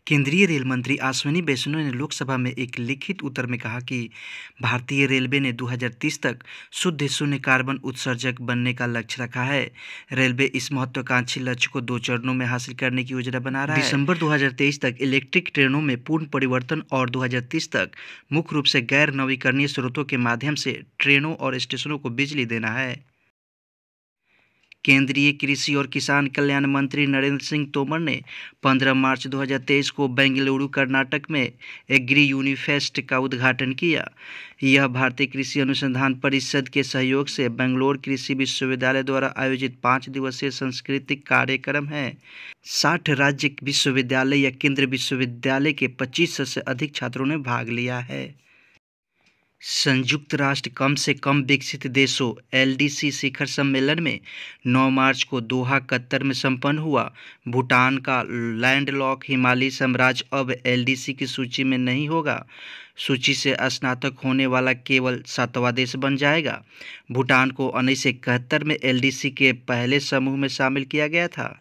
केंद्रीय रेल मंत्री अश्विनी वैष्णव ने लोकसभा में एक लिखित उत्तर में कहा कि भारतीय रेलवे ने 2030 तक शुद्ध शून्य कार्बन उत्सर्जक बनने का लक्ष्य रखा है। रेलवे इस महत्वाकांक्षी लक्ष्य को 2 चरणों में हासिल करने की योजना बना रहा है। दिसंबर 2023 तक इलेक्ट्रिक ट्रेनों में पूर्ण परिवर्तन और 2030 तक मुख्य रूप से गैर नवीकरणीय स्रोतों के माध्यम से ट्रेनों और स्टेशनों को बिजली देना है। केंद्रीय कृषि और किसान कल्याण मंत्री नरेंद्र सिंह तोमर ने 15 मार्च 2023 को बेंगलुरु, कर्नाटक में एग्री यूनिफेस्ट का उद्घाटन किया। यह भारतीय कृषि अनुसंधान परिषद के सहयोग से बेंगलुरु कृषि विश्वविद्यालय द्वारा आयोजित 5 दिवसीय सांस्कृतिक कार्यक्रम है। 60 राज्य विश्वविद्यालय या केंद्रीय विश्वविद्यालय के 2500 से अधिक छात्रों ने भाग लिया है। संयुक्त राष्ट्र कम से कम विकसित देशों (एलडीसी) शिखर सम्मेलन में 9 मार्च को दोहा, कतर में संपन्न हुआ। भूटान का लैंडलॉक हिमालयी साम्राज्य अब एलडीसी की सूची में नहीं होगा। सूची से स्नातक होने वाला केवल 7वां देश बन जाएगा। भूटान को 1971 में एलडीसी के पहले समूह में शामिल किया गया था।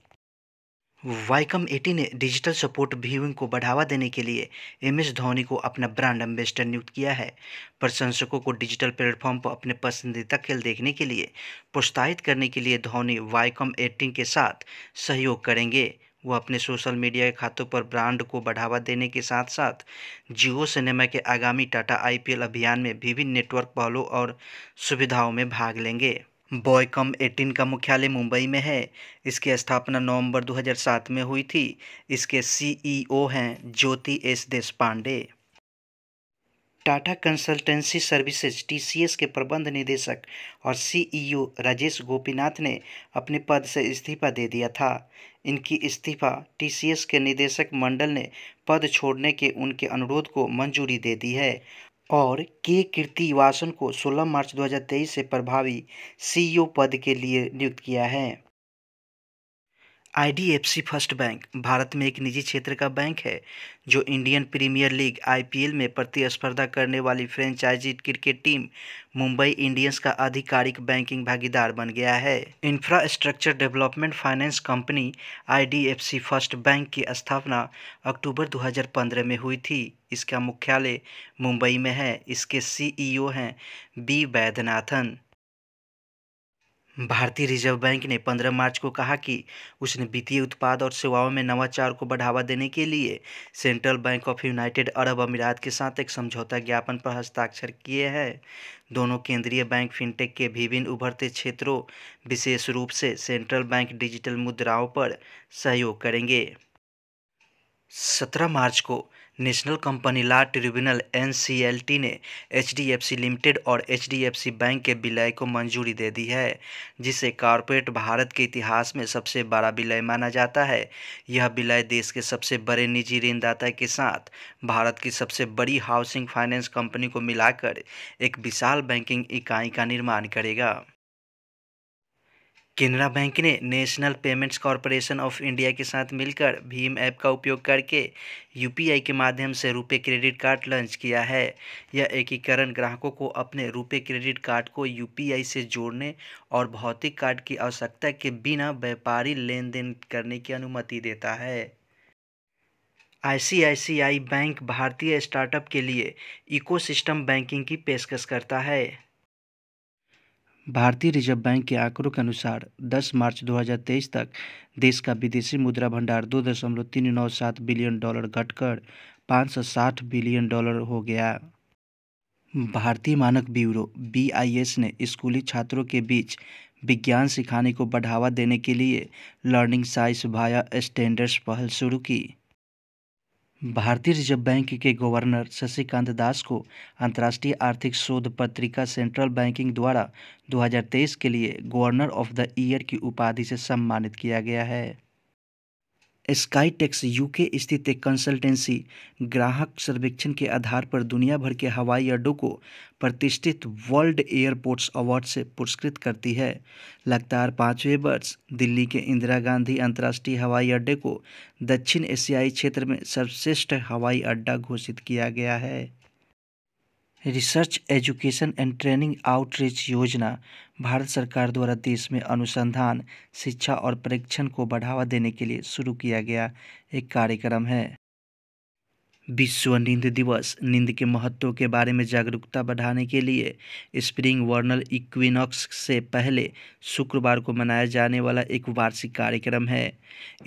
वाईकॉम 80 ने डिजिटल सपोर्ट व्यूइंग को बढ़ावा देने के लिए एमएस धोनी को अपना ब्रांड एम्बेसडर नियुक्त किया है। प्रशंसकों को डिजिटल प्लेटफॉर्म पर अपने पसंदीदा खेल देखने के लिए प्रोत्साहित करने के लिए धोनी वाईकॉम 80 के साथ सहयोग करेंगे। वो अपने सोशल मीडिया के खातों पर ब्रांड को बढ़ावा देने के साथ साथ जियो सिनेमा के आगामी टाटा आईपीएल अभियान में विभिन्न नेटवर्क पहलों और सुविधाओं में भाग लेंगे। वाईकॉम 18 का मुख्यालय मुंबई में है। इसकी स्थापना नवंबर 2007 में हुई थी। इसके सीईओ हैं Jyoti S Deshpande. Tata consultancy services (TCS) के प्रबंध निदेशक और सीईओ राजेश गोपीनाथ ने अपने पद से इस्तीफा दे दिया था। इनकी इस्तीफा टीसीएस के निदेशक मंडल ने पद छोड़ने के उनके अनुरोध को मंजूरी दे दी है और के कीर्तिवासन को 16 मार्च 2023 से प्रभावी सीईओ पद के लिए नियुक्त किया है। आईडीएफसी फर्स्ट बैंक भारत में एक निजी क्षेत्र का बैंक है जो इंडियन प्रीमियर लीग (आईपीएल) में प्रतिस्पर्धा करने वाली franchisee cricket team Mumbai Indians का आधिकारिक बैंकिंग भागीदार बन गया है। Infrastructure development finance company IDFC first bank की स्थापना अक्टूबर 2015 में हुई थी। इसका मुख्यालय मुंबई में है। इसके सीईओ हैं बी वैद्यनाथन। भारतीय रिजर्व बैंक ने 15 मार्च को कहा कि उसने वित्तीय उत्पाद और सेवाओं में नवाचार को बढ़ावा देने के लिए central bank of United Arab अमीरात के साथ एक समझौता ज्ञापन पर हस्ताक्षर किए हैं। दोनों केंद्रीय बैंक फिनटेक के विभिन्न उभरते क्षेत्रों, विशेष रूप से सेंट्रल बैंक डिजिटल मुद्राओं पर सहयोग करेंगे। 17 मार्च को national company law tribunal (NCLT) ने एचडीएफसी लिमिटेड और एचडीएफसी बैंक के विलय को मंजूरी दे दी है, जिसे कॉर्पोरेट भारत के इतिहास में सबसे बड़ा विलय माना जाता है। यह विलय देश के सबसे बड़े निजी ऋणदाता के साथ भारत की सबसे बड़ी हाउसिंग फाइनेंस कंपनी को मिलाकर एक विशाल बैंकिंग इकाई का निर्माण करेगा। केनरा बैंक ने national payments corporation of India के साथ मिलकर भीम ऐप का उपयोग करके यूपीआई के माध्यम से रुपे क्रेडिट कार्ड लॉन्च किया है। यह एकीकरण ग्राहकों को अपने रुपे क्रेडिट कार्ड को यूपीआई से जोड़ने और भौतिक कार्ड की आवश्यकता के बिना व्यापारी लेन देन करने की अनुमति देता है। आईसीआईसीआई बैंक भारतीय स्टार्टअप के लिए इकोसिस्टम बैंकिंग की पेशकश करता है। भारतीय रिजर्व बैंक के आंकड़ों के अनुसार 10 मार्च 2023 तक देश का विदेशी मुद्रा भंडार $2.397 बिलियन घटकर $560 बिलियन हो गया। भारतीय मानक ब्यूरो (बीआईएस) ने स्कूली छात्रों के बीच विज्ञान सिखाने को बढ़ावा देने के लिए लर्निंग साइंस वाया स्टैंडर्ड्स पहल शुरू की। भारतीय रिजर्व बैंक के गवर्नर शक्तिकांत दास को अंतर्राष्ट्रीय आर्थिक शोध पत्रिका सेंट्रल बैंकिंग द्वारा 2023 के लिए गवर्नर ऑफ द ईयर की उपाधि से सम्मानित किया गया है। स्काईटेक्स यूके स्थित एक कंसल्टेंसी ग्राहक सर्वेक्षण के आधार पर दुनिया भर के हवाई अड्डों को प्रतिष्ठित वर्ल्ड एयरपोर्ट्स अवार्ड से पुरस्कृत करती है। लगातार 5वें वर्ष दिल्ली के इंदिरा गांधी अंतर्राष्ट्रीय हवाई अड्डे को दक्षिण एशियाई क्षेत्र में सर्वश्रेष्ठ हवाई अड्डा घोषित किया गया है। Research, education and training outreach योजना भारत सरकार द्वारा देश में अनुसंधान, शिक्षा और प्रशिक्षण को बढ़ावा देने के लिए शुरू किया गया एक कार्यक्रम है। विश्व नींद दिवस नींद के महत्व के बारे में जागरूकता बढ़ाने के लिए स्प्रिंग वर्नल इक्विनॉक्स से पहले शुक्रवार को मनाया जाने वाला एक वार्षिक कार्यक्रम है।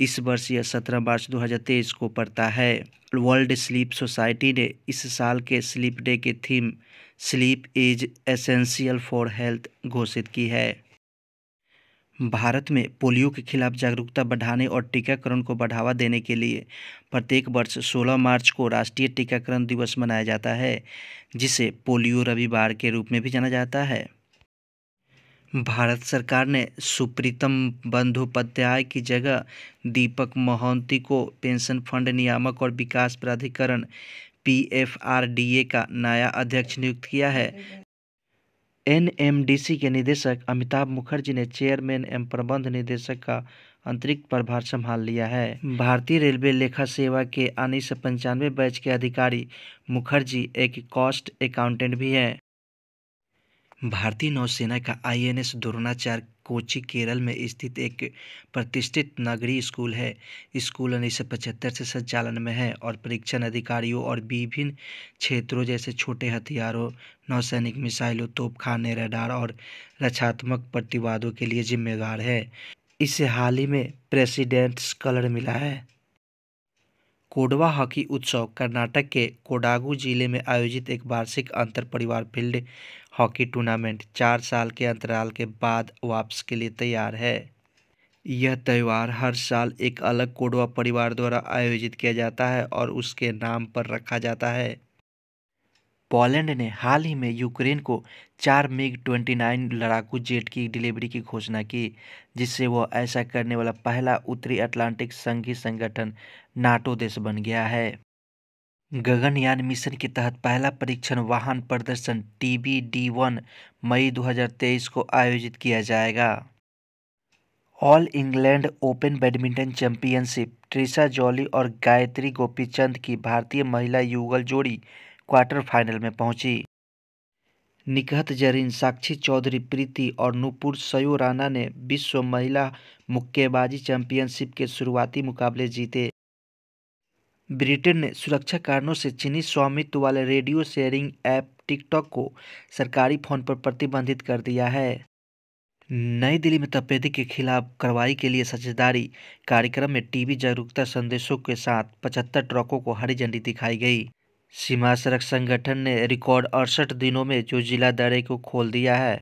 इस वर्ष यह 17 मार्च 2023 को पड़ता है। वर्ल्ड स्लीप सोसाइटी ने इस साल के स्लीप डे की theme sleep is essential for health घोषित की है। भारत में पोलियो के खिलाफ जागरूकता बढ़ाने और टीकाकरण को बढ़ावा देने के लिए प्रत्येक वर्ष 16 मार्च को राष्ट्रीय टीकाकरण दिवस मनाया जाता है, जिसे पोलियो रविवार के रूप में भी जाना जाता है। भारत सरकार ने सुप्रीतम बंदोपाध्याय की जगह दीपक मोहंती को पेंशन फंड नियामक और विकास प्राधिकरण PFRDA का नया अध्यक्ष नियुक्त किया है। NMDC के निदेशक अमिताभ मुखर्जी ने चेयरमैन एवं प्रबंध निदेशक का अतिरिक्त प्रभार संभाल लिया है। भारतीय रेलवे लेखा सेवा के 1995 बैच के अधिकारी मुखर्जी एक कॉस्ट अकाउंटेंट भी हैं। भारतीय नौसेना का INS द्रोणाचार्य कोच्चि केरल में स्थित एक प्रतिष्ठित नगरीय स्कूल है। स्कूल 1975 से संचालन में है और परीक्षण अधिकारियों और विभिन्न क्षेत्रों जैसे छोटे हथियारों, नौसैनिक मिसाइलों, तोपखाने, रडार और रक्षात्मक प्रतिवादों के लिए जिम्मेदार है। इसे हाल ही में प्रेसिडेंट्स कलर मिला है। कोडवा हॉकी उत्सव कर्नाटक के कोडागु जिले में आयोजित एक वार्षिक अंतर परिवार फील्ड हॉकी टूर्नामेंट 4 साल के अंतराल के बाद वापसी के लिए तैयार है। यह त्यौहार हर साल एक अलग कोडवा परिवार द्वारा आयोजित किया जाता है और उसके नाम पर रखा जाता है। पोलैंड ने हाल ही में यूक्रेन को 4 MiG-29 लड़ाकू जेट की डिलीवरी की घोषणा की, जिससे वह ऐसा करने वाला पहला उत्तरी अटलांटिक संघीय संगठन नाटो देश बन गया है। गगनयान मिशन के तहत पहला परीक्षण वाहन प्रदर्शन TBD-1 मई 2023 को आयोजित किया जाएगा। All England open badminton championship Trisha jolly और गायत्री गोपीचंद की भारतीय महिला युगल जोड़ी क्वार्टर फाइनल में पहुंची। निकहत जरीन, साक्षी चौधरी, प्रीति और नुपुर सयो राणा ने विश्व महिला मुक्केबाजी चैंपियनशिप के शुरुआती मुकाबले जीते। ब्रिटेन ने सुरक्षा कारणों से चीनी स्वामित्व वाले रेडियो शेयरिंग ऐप टिकटॉक को सरकारी फोन पर प्रतिबंधित कर दिया है। नई दिल्ली में तपेदिक के खिलाफ कार्रवाई के लिए साझेदारी कार्यक्रम में टीबी जागरूकता संदेशों के साथ 75 ट्रकों को हरी झंडी दिखाई गई। सीमा सड़क संगठन ने रिकॉर्ड 68 दिनों में जो जिला दरे को खोल दिया है।